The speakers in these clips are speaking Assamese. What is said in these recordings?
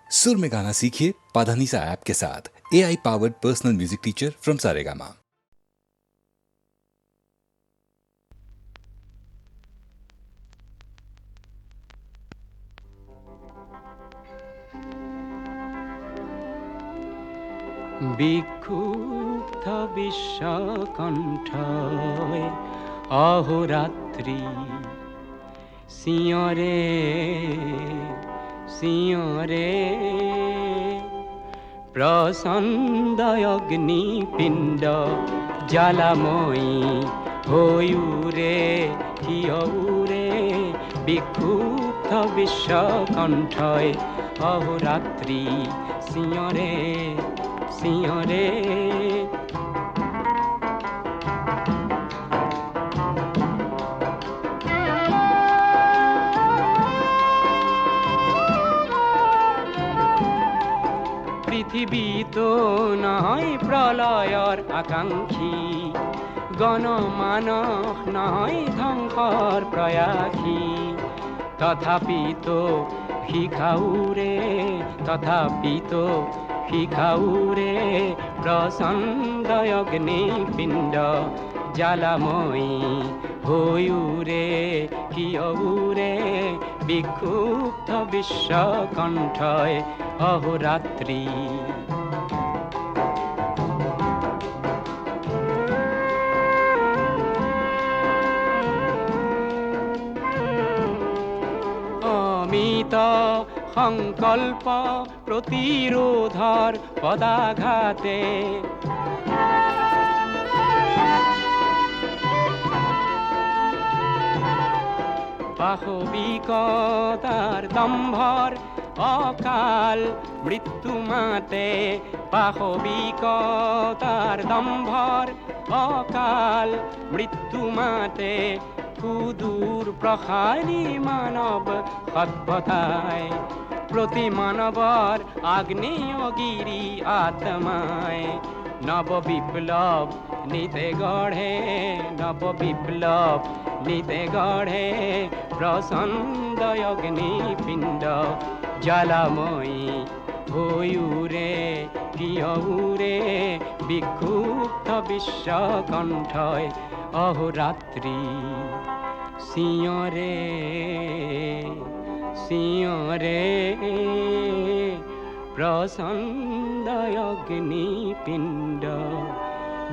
सुर में गाना सीखिए पाधानीसा ऐप के साथ। AI powered personal music teacher from Saregama. বিক্ষুব্ধ বিশ্বকণ্ঠয় অহোরাত্রি সিঁয়রে সিঁয়রে প্রচণ্ড অগ্নিপিণ্ড জ্বালাময়ী হয়ুরে হিয়উরে বিক্ষুব্ধ বিশ্বকণ্ঠয় অহোরাত্রি সিঁয়রে সিঁয়রে পৃথিবী তো নয় প্রলয়র আকাঙ্ক্ষী, গণমানস নয় ধ্বংসর প্রয়াসী, তথাপি তো শিখাউরে তথাপি তো শিখাউরে প্রচণ্ড অগ্নিপিণ্ড জ্বালাময়ী হয়ুরে কিয়উরে বিক্ষুব্ধ বিশ্বকণ্ঠয় অহোরাত্রি। অমিত সংকল্প প্রতিরোধর পদাঘাতে পাশবিকতার দম্ভর অকাল মৃত্যু মাতে, পাশবিকতার দম্ভর অকাল মৃত্যু মাতে, সুদূর প্রসারী মানব সভ্যতায় প্রতি মানবর আগ্নেয়গিরি আত্মায় নব বিপ্লব নিতে গড়ে নব বিপ্লব নিতে গড়ে প্রচণ্ড অগ্নিপিণ্ড জ্বালাময়ী হয়ুরে কিয়উরে বিক্ষুব্ধ বিশ্বকণ্ঠয় অহোরাত্রি সিঁয়রে সিঁয়রে প্রচণ্ড অগ্নিপিণ্ড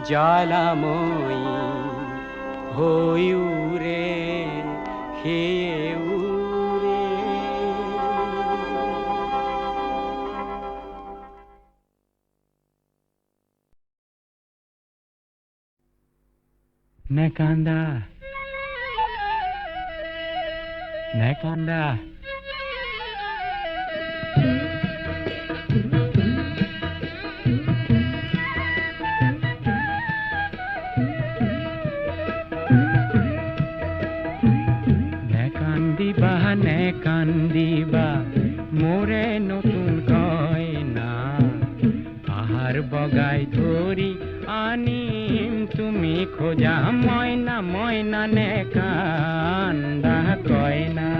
জ্বালাময়ী হয়ুরে হেউরে। Nakanda, Nakanda. কান্দিবা মোরে নতুন কয়না, আহার বগাই ধরি আনিম তুমি খোঁজা ময়না ময়না নে কান্দা কয়না।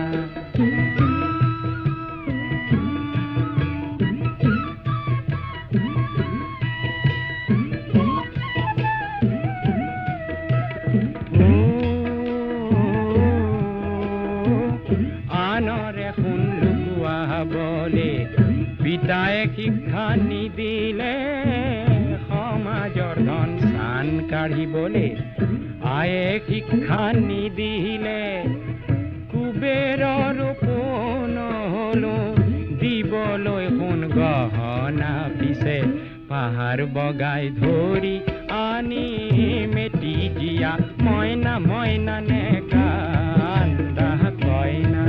পিতায়ে শিক্ষা নিদিলে সমাজৰ ধন চান কাঢ়িবলে, আয়ে শিক্ষা নিদিলে কুবেৰৰ পোন হলো, দিবলৈ সোণ গহনা পিছে পাহাৰ বগাই ধৰি আনি মেটি জিয়া মইনা মইনা নে কান্দা কইনা।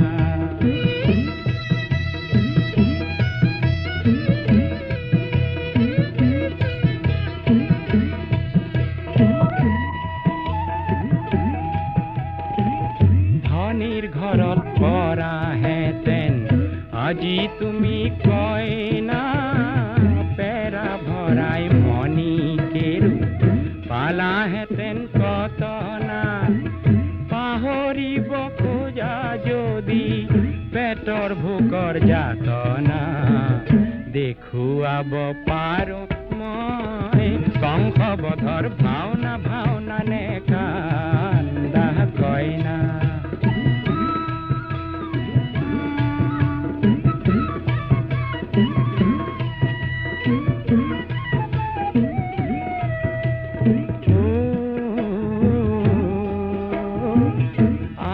ঘৰত পৰা হেতেন আজি তুমি কইনা, পেৰা ভৰাই মণি কেৰু পালাহেতেন কতনা, পাহৰিব খোজা যদি পেটৰ ভোকৰ যাতনা। দেখুৱাব পাৰো মই কংসবধৰ ভাওনা ভাওনা নে কান্দা কইনা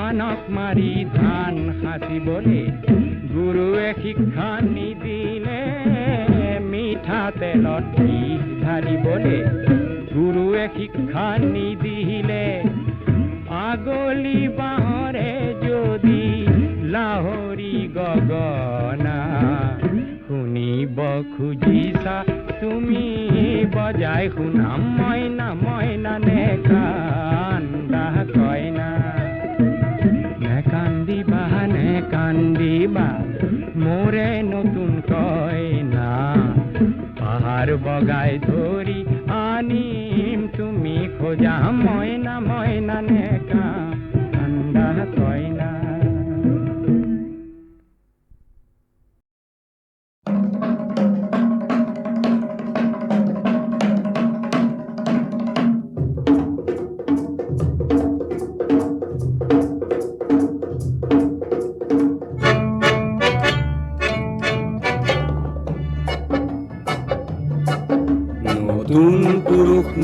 আনক মাৰি ধান সাঁচিবলে গুৰুৱে শিক্ষা নিদিলে মিঠাতেলত বিষ ঢালিবলে গুৰুৱে শিক্ষা নিদিলে আগলি বাঁহৰে যদি লাহৰি গগনা শুনিব খুজিছা তুমি বজাই শুনাম মইনা মইনা নে কান্দা কইনা নে কান্দিবা মোৰে নতুন কইনা পাহাৰ বগাই ধৰি আনিম তুমি খোজা মইনা মইনা নে কান্দা কইনা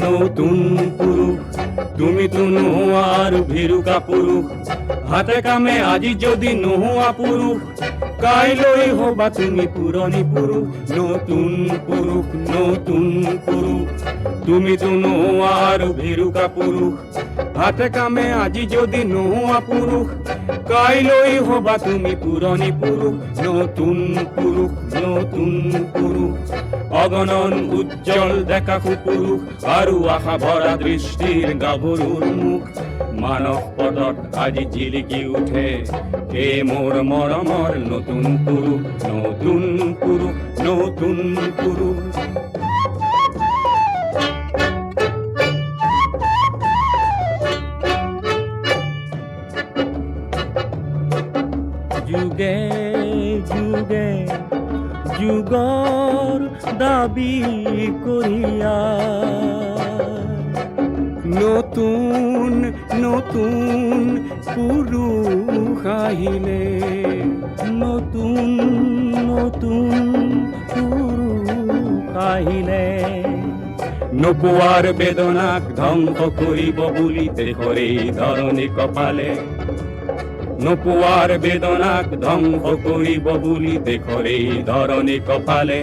নতুন পুৰুষ তুমিতো নোহোৱা আৰু ভেৰুকা পুৰুষ হাতে কামে আজি যদি নোহোৱা পুৰুষ কাইলৈ হবা তুমি পুৰণি পুৰুষ নতুন পুৰুষ তুমিতো নোহোৱা আৰু ভেৰুকা পুৰুষ হাতে কামে আজি যদি নোহোৱা পুৰুষ কাইলৈ হবা তুমি পুৰণি পুৰুষ নতুন পুৰুষ অগণন উজ্জ্বল দেখা পুৰুষ আৰু আশা ভৰা দৃষ্টিৰ গাভৰুৰ মুখ মানস পদত আজি জিলিকি উঠে এই মোৰ মৰমৰ নতুন পুৰুষ যুগে যুগে যুগৰ দাবী কৰিয়া নতুন পুৰুষ আহিলে নতুন পুৰুষ আহিলে নোপোৱাৰ বেদনাক ধ্বংস কৰিব বুলি দেশৰে ধৰণী কপালে নোপোৱাৰ বেদনাক ধ্বংস কৰিব বুলি দেশৰে ধৰণী কপালে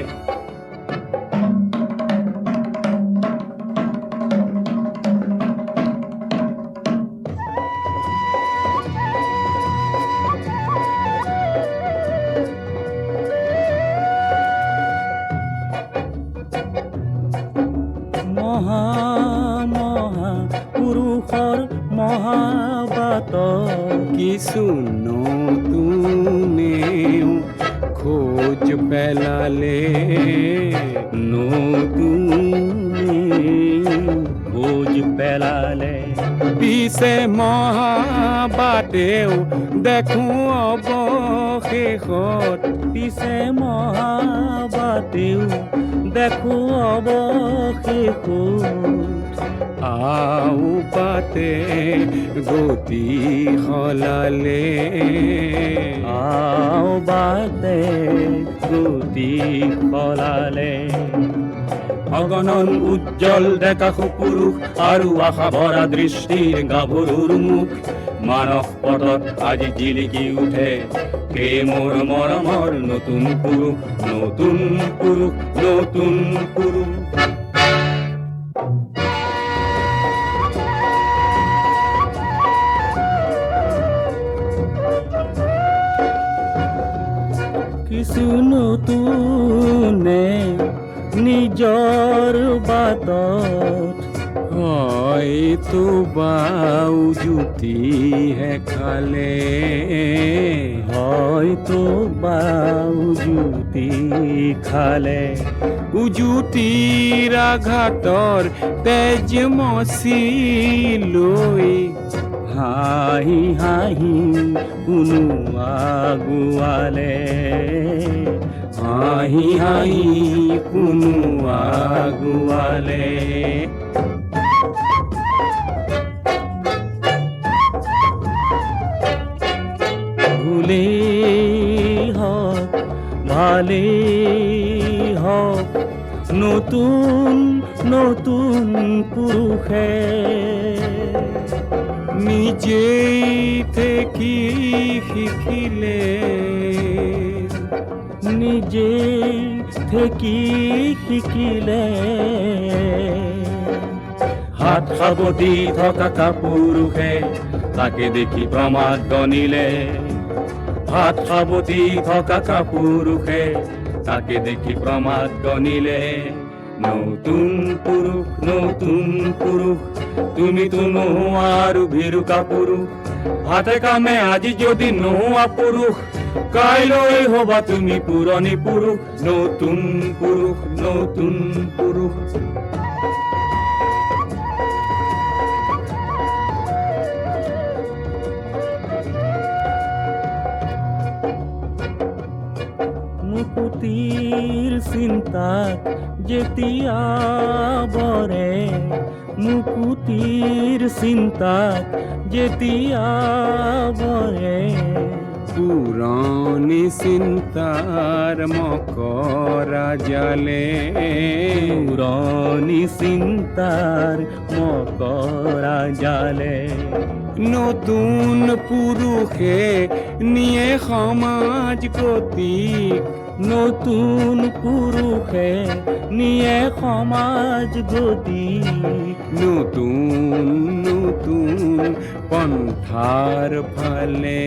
পুৰুষৰ মহাবাত কিছু নতুনেও খোজ পেলালে খোজ পেলালে পিছে মহাবাতেও দেখো অৱশেষত পিছে মহাবাতেও দেখো অৱশেষত আও পাতে গতি সলালে আও বাতে গতি সলালে অগণন উজ্জ্বল দেখা পুৰুষ আৰু আশা ভৰা দৃষ্টিৰ গাভৰুৰ মুখ মানস পদত আজি জিলিকি উঠে কে মোৰ মৰমৰ নতুন পুৰুষ কিছু নতুনে নিজৰ বাটত হয়তো বাউ জুতিহে খালে হয়তো বাউ জুতি খালে উজুতিৰ আঘাতৰ তেজ মচি লৈ হাঁহি হাঁহি কোনো আগুৱালে হাঁহি হাঁহি কোনো আগুৱালে ভুলেই হওক ভালেই হওক নতুন নতুন পুৰুষে নিজেই থেকি শিকিলে নিজেই থেকি শিকিলে হাত সাৱটি থকা পুৰুষে তাকে দেখি প্ৰমাদ গণিলে হাত সাৱটি থকা পুৰুষে তাকে দেখি প্ৰমাদ গণিলে নতুন পুৰুষ তুমিতো নোহোৱা আৰু ভিৰুকা পুৰুষ হাতে কামে আজি যদি নোহোৱা পুৰুষ কাইলৈ হবা তুমি পুৰণি পুৰুষ নতুন পুৰুষ মুকুতিৰ চিন্তাত যেতিয়া বৰে মুকুতিৰ চিন্তাত যেতিয়া বৰে পুৰণি চিন্তাৰ মকৰা জালে পুৰণি চিন্তাৰ মকৰা জালে নতুন পুৰুষে নিয়ে সমাজ গতিক নতুন পুৰুষে নিয়ে সমাজ গতিক নতুন পন্থাৰ ফালে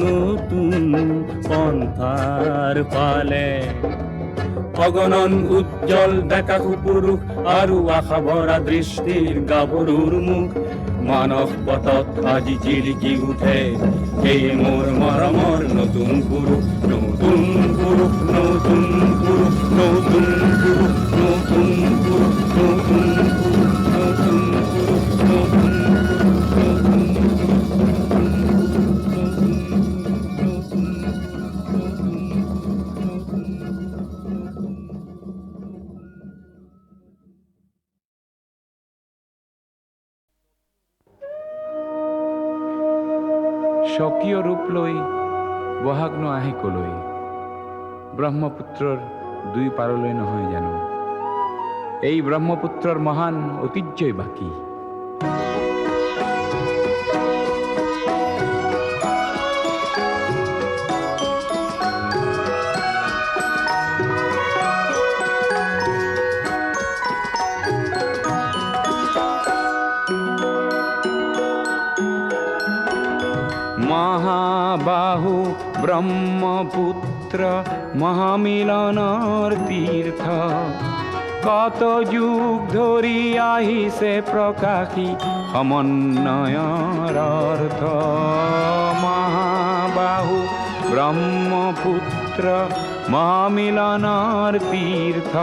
নতুন পন্থাৰ ফালে অগণন উজ্জ্বল ডেকা পুৰুষ আৰু আশা ভৰা দৃষ্টিৰ গাভৰুৰ মুখ মানস পথত আজি জিলিকি উঠে সেই মোৰ মৰমৰ নতুন পুৰুষ নতুন পুৰুষ নতুন পুৰুষ নতুন পুৰুষ নতুন পুৰুষ নতুন পুৰুষ নতুন পুৰুষ নতুন স্বকীয় ৰূপ লৈ বহাগনো আহে কলৈ ব্ৰহ্মপুত্ৰৰ দুই পাৰলৈ নহয় জানো এই ব্ৰহ্মপুত্ৰৰ মহান ঐতিহ্যই বাকী মহাবাহু ব্ৰহ্মপুত্ৰ মহামিলনৰ তীৰ্থ কত যুগ ধৰি আহিছে প্ৰকাশী সমন্বয়ৰ অৰ্থ মহাবাহু ব্ৰহ্মপুত্ৰ মহামিলনৰ তীৰ্থ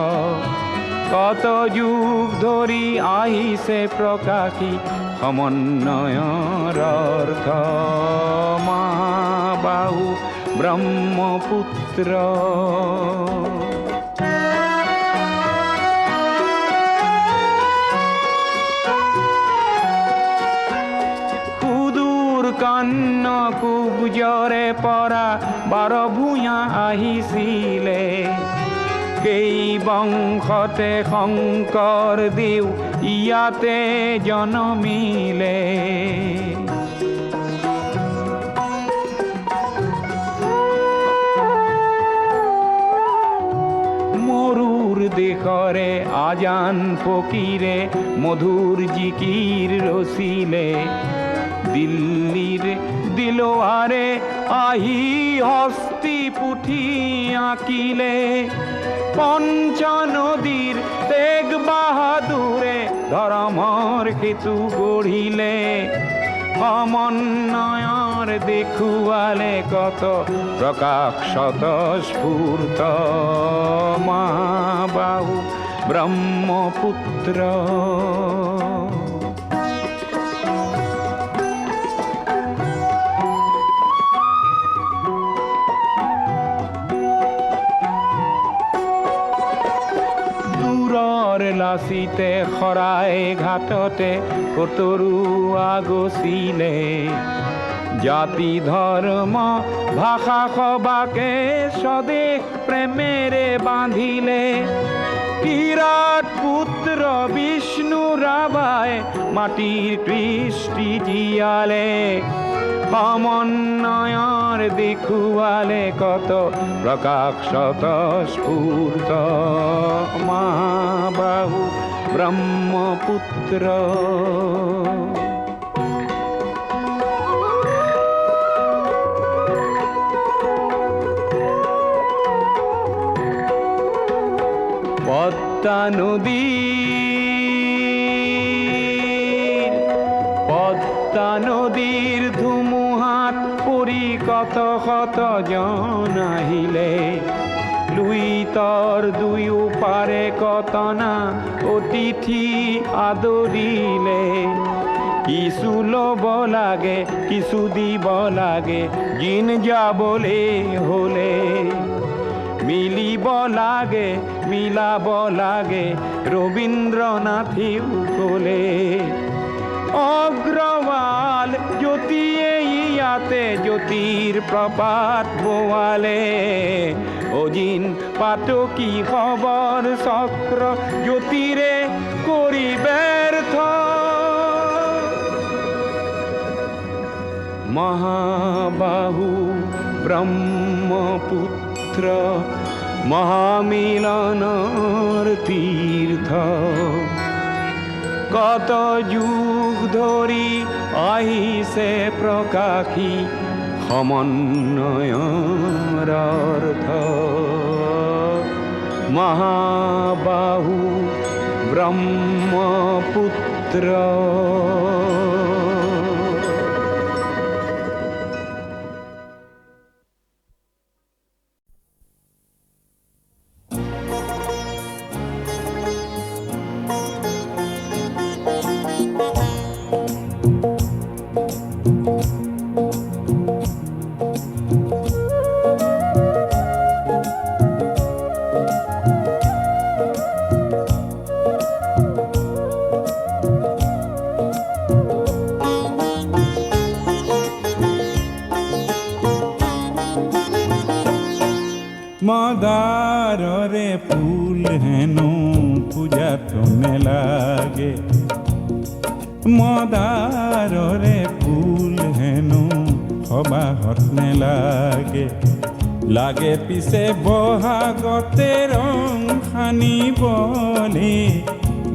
কত যুগ ধৰি আহিছে প্ৰকাশী সমন্বয়ৰ অৰ্থ মহাবাহু ব্ৰহ্মপুত্ৰ সুদূৰ কন্যকুব্জৰে পৰা বাৰ ভূঞা আহিছিলে সেই বংশতে শংকৰ দেৱ ইয়াতে জনমিলে মৰুৰ দেশৰে আজান ফকীৰে মধুৰ জিকিৰ ৰচিলে দিল্লীৰ দিলৱাৰে আহি হস্তি পুথি আঁকিলে পঞ্চ নদীৰ তেগ বাহাদুৰে ধৰ্মৰ সেতু গঢ়িলে সমন্বয়ৰ দেখুৱালে কত প্ৰকাশ স্বতঃস্ফূৰ্ত মহাবাহু ব্ৰহ্মপুত্ৰ পলাচিতে শৰাই ঘাটতে কতৰুৱা গছিলে জাতি ধৰ্ম ভাষা সবাকে স্বদেশ প্ৰেমেৰে বান্ধিলে কিৰাত পুত্ৰ বিষ্ণু ৰাভাই মাটিৰ কৃষ্টি জীয়ালে সমন্বয়ৰ দেখুৱালে কত প্ৰকাশ স্ফূৰ্ত মহাবাহু ব্ৰহ্মপুত্ৰ পদ্মা নদীৰ ধুমুহাত পৰি কত শত জন আহিলে লুইতৰ দুয়ো পাৰে কতনা অতিথি আদৰিলে কিছু ল'ব লাগে কিছু দিব লাগে জিন যাবলে হলে মিলিব লাগে মিলাব লাগে ৰবীন্দ্ৰনাথেও ক'লে অগ্ৰৱাল জ্যোতিয়ে ইয়াতে জ্যোতিৰ প্ৰপাত বোৱালে অজিন পাতকী খবৰ চক্ৰ জ্যোতিৰে কৰি ব্যৰ্থ মহাবাহু ব্ৰহ্মপুত্ৰ মহামিলনৰ তীৰ্থ কত যুগ ধৰি আহিছে প্ৰকাশী সমন্বয়ৰ অৰ্থ মহাবাহু ব্ৰহ্মপুত্ৰ মদাৰৰে ফুল হেনো পূজাত নেলাগে মদাৰৰে ফুল হেনো সবাহত নেলাগে লাগে পিছে বহাগতে ৰং সানিবলে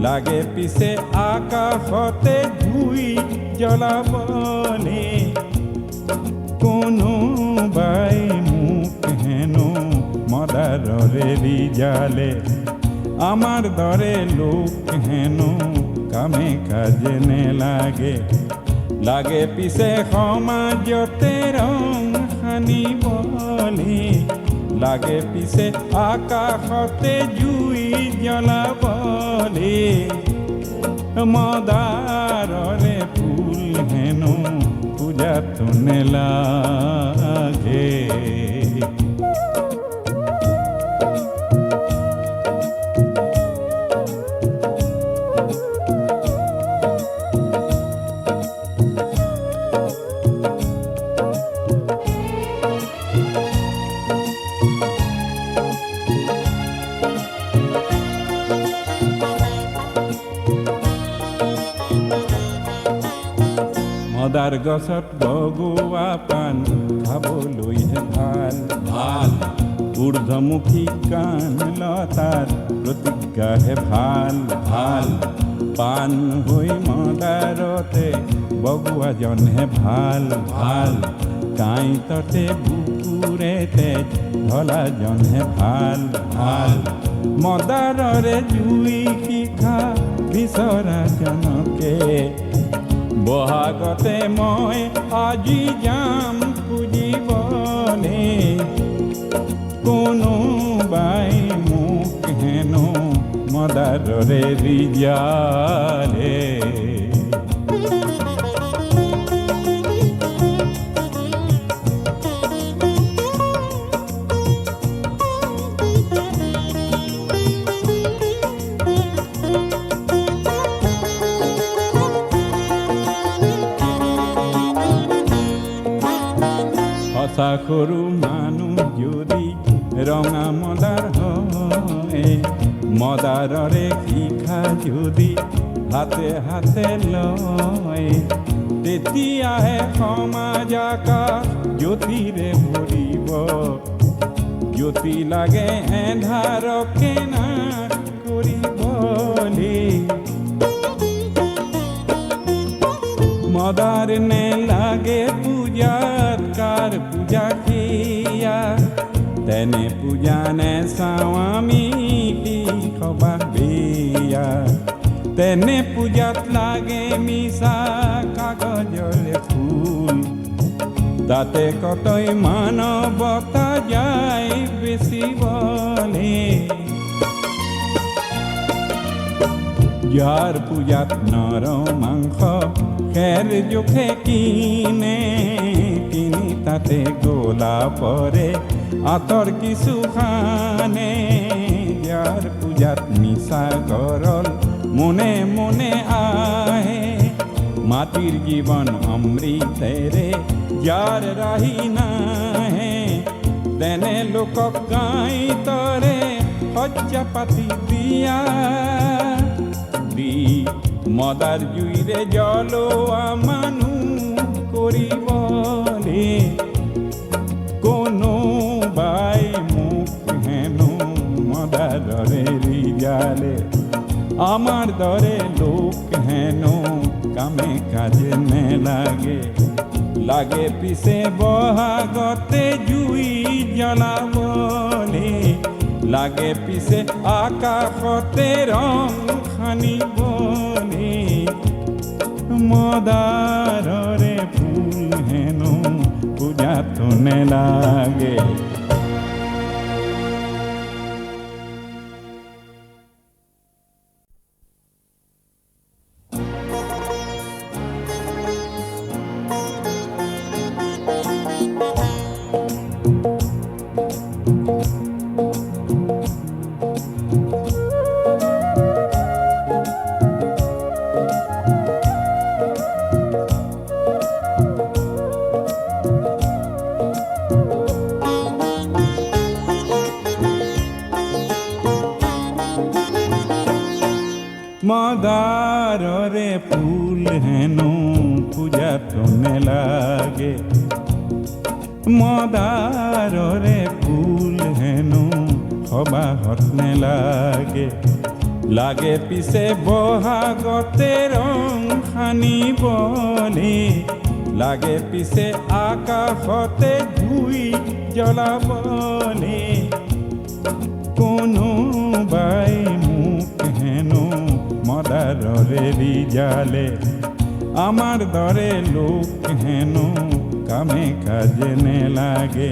লাগে পিছে আকাশতে জুই জ্বলাবলে কোনোবাই মোক হেনো মদাৰৰে ৰিজালে আমাৰ দৰে লোক হেনো কামে কাজে নেলাগে লাগে পিছে সমাজতে ৰং সানিবলে লাগে পিছে আকাশতে জুই জ্বলাবলে মদাৰৰে ফুল হেনো পূজাত নেলাগে মদাৰ গছত বগোৱা পাণ খাবলৈহে ভাল ভাল ঊৰ্ধ্বমুখী কাণ লতাৰ প্ৰতিজ্ঞাহে ভাল ভাল পাণ হৈ মদাৰতে বগোৱাজনহে ভাল ভাল কাঁইততে বুকুৰে তেজ ঢলাজনহে ভাল ভাল মদাৰৰে জুই শিখা বিচৰাজনকে বহাগতে মই আজি যাম পুজিবলে কোনোবাই মোক হেনো মদাৰৰে ৰিজালে ৰঙা মদাৰ হয় মদাৰৰে শিখা যদি হাতে হাতে লয় তেতিয়াহে সমাজ আকাশ জ্যোতিৰে ভৰিব জ্যোতি লাগে এন্ধাৰকে নাশ কৰিবলৈ মদাৰ নে লাগে পূজাত কাৰ পূজা কিয়া তেনে পূজা নে চাওঁ আমি কি সবাহ বিয়া তেনে পূজাত লাগে মিছা কাগজৰে ফুল তাতে কতই মানৱতা যায় বেচিবলে যাৰ পূজাত নৰ মাংস খেৰ জোখে কিনে কিনি তাতে গোলা পৰে আঁতৰ কিছু খানে যাৰ পূজাত মিছা গৰল মনে মনে আহে মাটিৰ জীৱন অমৃতেৰে যাৰ ৰাহি নাহে তেনে লোকক গাইতৰে সজ্জা পাতি দিয়া দি মদাৰ জুইৰে জ্বলোৱা মানুহ কৰিবলে কোনোবাই মোক হেনো মদাৰৰে ৰিজালে আমার দরে লোক হেন কামে কাজে নে লাগে লাগে পিছে বহাগতে জুই জ্বলাবলে লাগে পিছে আকাশতে রং খানিবলে মদাররে ফুল হেন পূজাতো নে লাগে মদাররে ফুল হেনো পূজাতো নে লাগে মদাররে ফুল হেনো সবাহত নে লাগে লাগে পিছে বহাগতে রং খানিবলে লাগে পিছে আকাশতে জুই জ্বলাবলে কোনোবাই মোক হেনো মদাররে রিজালে আমার দরে লোক হেনো কামে কাজে নে লাগে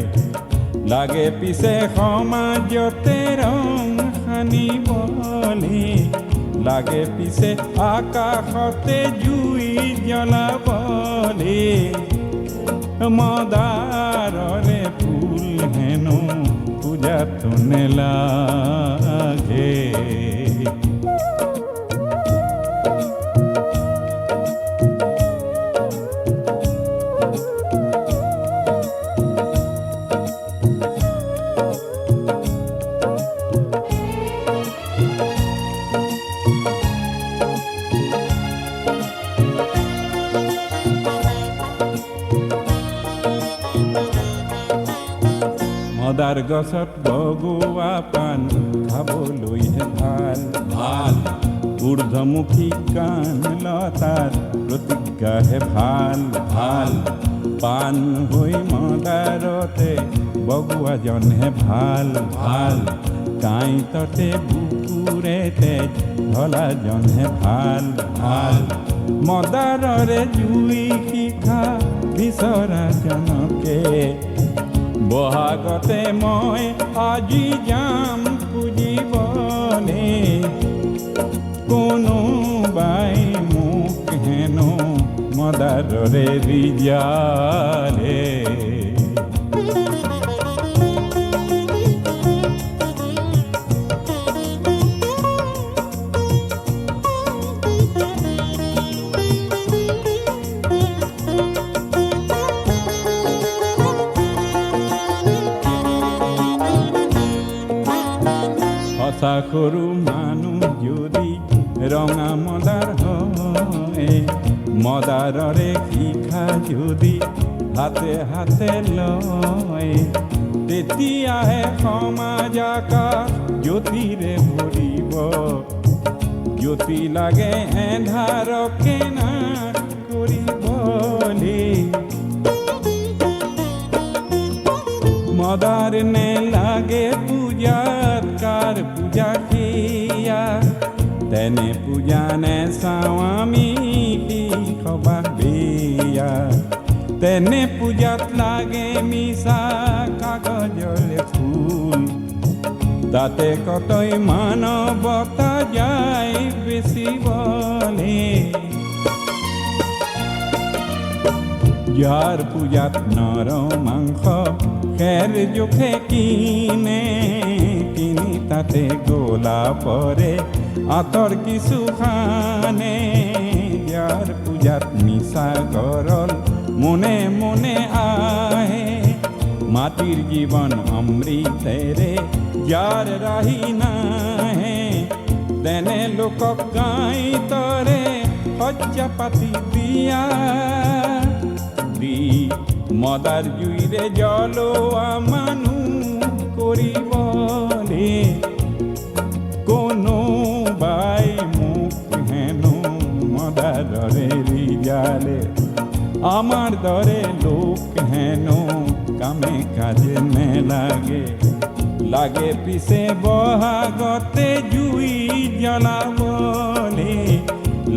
লাগে পিছে সমাজতে রং খানিবলে লাগে পিছে আকাশতে জুই জ্বলাবলে মদাররে ফুল হেনো পূজাতো নে লাগে মদাৰ গছত বগোৱা পাণ খাবলৈহে ভাল ভাল ঊৰ্ধ্বমুখী কাণ লতাৰ প্ৰতিজ্ঞাহে ভাল ভাল পাণ হৈ মদাৰতে বগোৱাজনহে ভাল ভাল কাঁইততে বুকুৰে তেজ ঢলাজনহে ভাল ভাল মদাৰৰে জুই শিখা বিচৰাজনকে বহাগতে মই আজি যাম পুজিবলে কোনোবাই মোক হেনো মদাৰৰে ৰিজালে সঁচা সৰু মানুহ যদি ৰঙা মদাৰ হয়, মদাৰৰে শিখা যদি হাতে হাতে লয়, তেতিয়াহে সমাজ আকাশ জ্যোতিৰে ভৰিব। জ্যোতি লাগে এন্ধাৰকে নাশ কৰিবলৈ। মদাৰ নে লাগে পূজাত, কাৰ পূজা সেয়া, তেনে পূজা নে চাওঁ আমি কি সবাহ বেয়া। তেনে পূজাত লাগে মিছা কাগজলে ফুল, তাতে কতই মানৱতা যায় বেচিবলে। যাৰ পূজাত নৰ মাংস খেৰ জোখে কিনে, কিনি তাতে গোলাপৰে আঁতৰ কিছু খানে। যাৰ পূজাত মিছা গৰল মনে মনে আহে, মাটিৰ জীৱন অমৃতেৰে যাৰ ৰাহি নাহে, তেনে লোকক গাইতৰে শয্যা পাতি দিয়া দি, মদাৰ জুইৰে জ্বলোৱা মানুহ কৰিবলে। কোনোবাই মোক হেনো মদাৰৰে ৰিজালে, আমাৰ দৰে লোক হেনো কামে কাজে নেলাগে। লাগে পিছে বহাগতে জুই জ্বলাবলে,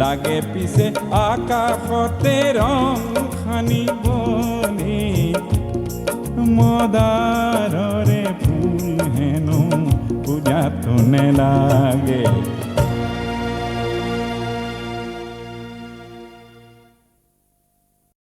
লাগে পিছে আকাশতে ৰং সানিবলে। মদাৰৰে ফুল হেনো পূজাতো নেলাগে।